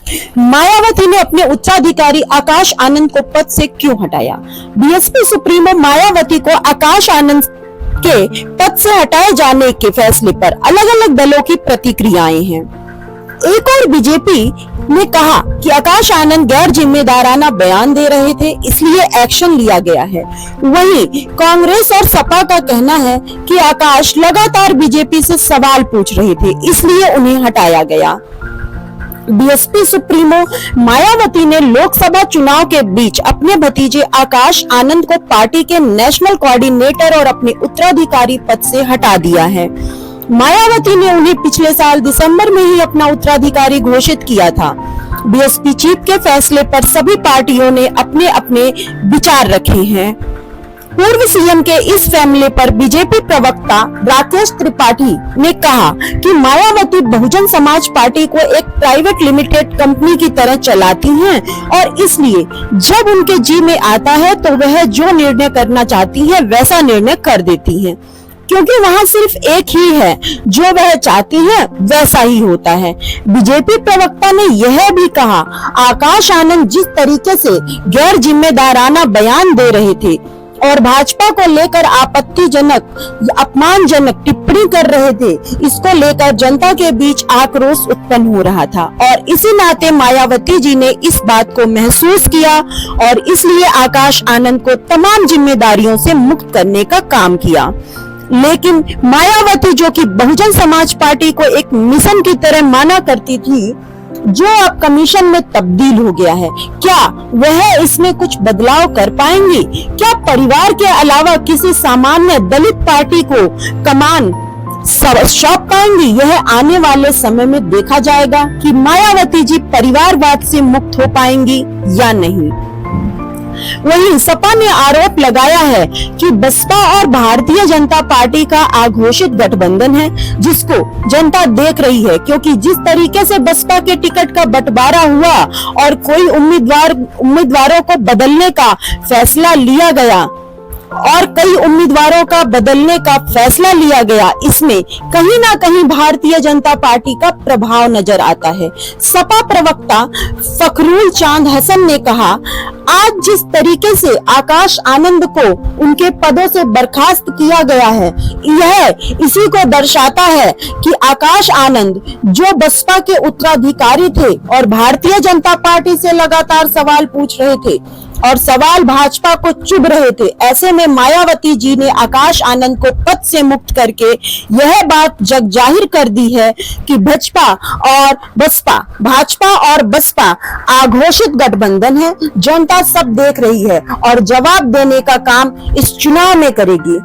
मायावती ने अपने उच्चाधिकारी आकाश आनंद को पद से क्यों हटाया? बीएसपी सुप्रीमो मायावती को आकाश आनंद के पद से हटाए जाने के फैसले पर अलग अलग दलों की प्रतिक्रियाएं हैं। एक और बीजेपी ने कहा कि आकाश आनंद गैर जिम्मेदाराना बयान दे रहे थे, इसलिए एक्शन लिया गया है। वहीं कांग्रेस और सपा का कहना है कि आकाश लगातार बीजेपी से सवाल पूछ रहे थे, इसलिए उन्हें हटाया गया। बीएसपी सुप्रीमो मायावती ने लोकसभा चुनाव के बीच अपने भतीजे आकाश आनंद को पार्टी के नेशनल कोऑर्डिनेटर और अपने उत्तराधिकारी पद से हटा दिया है। मायावती ने उन्हें पिछले साल दिसंबर में ही अपना उत्तराधिकारी घोषित किया था। बीएसपी चीफ के फैसले पर सभी पार्टियों ने अपने अपने विचार रखे हैं। पूर्व सीएम के इस फैसले पर बीजेपी प्रवक्ता राकेश त्रिपाठी ने कहा कि मायावती बहुजन समाज पार्टी को एक प्राइवेट लिमिटेड कंपनी की तरह चलाती हैं और इसलिए जब उनके जी में आता है तो वह जो निर्णय करना चाहती है वैसा निर्णय कर देती हैं, क्योंकि वहां सिर्फ एक ही है, जो वह चाहती है वैसा ही होता है। बीजेपी प्रवक्ता ने यह भी कहा, आकाश आनंद जिस तरीके से गैर जिम्मेदाराना बयान दे रहे थे और भाजपा को लेकर आपत्तिजनक अपमानजनक टिप्पणी कर रहे थे, इसको लेकर जनता के बीच आक्रोश उत्पन्न हो रहा था और इसी नाते मायावती जी ने इस बात को महसूस किया और इसलिए आकाश आनंद को तमाम जिम्मेदारियों से मुक्त करने का काम किया। लेकिन मायावती, जो कि बहुजन समाज पार्टी को एक मिशन की तरह माना करती थी, जो अब कमीशन में तब्दील हो गया है, क्या वह इसमें कुछ बदलाव कर पाएंगी? क्या परिवार के अलावा किसी सामान्य दलित पार्टी को कमान सौंप पाएंगी? यह आने वाले समय में देखा जाएगा कि मायावती जी परिवारवाद से मुक्त हो पाएंगी या नहीं। वहीं सपा ने आरोप लगाया है कि बसपा और भारतीय जनता पार्टी का अघोषित गठबंधन है, जिसको जनता देख रही है, क्योंकि जिस तरीके से बसपा के टिकट का बंटवारा हुआ और कोई उम्मीदवारों को बदलने का फैसला लिया गया और कई उम्मीदवारों का बदलने का फैसला लिया गया, इसमें कहीं ना कहीं भारतीय जनता पार्टी का प्रभाव नजर आता है। सपा प्रवक्ता फखरुल चांद हसन ने कहा, आज जिस तरीके से आकाश आनंद को उनके पदों से बर्खास्त किया गया है, यह इसी को दर्शाता है कि आकाश आनंद जो बसपा के उत्तराधिकारी थे और भारतीय जनता पार्टी से लगातार सवाल पूछ रहे थे और सवाल भाजपा को चुभ रहे थे, ऐसे में मायावती जी ने आकाश आनंद को पद से मुक्त करके यह बात जग जाहिर कर दी है कि भाजपा और बसपा अघोषित गठबंधन है। जनता सब देख रही है और जवाब देने का काम इस चुनाव में करेगी।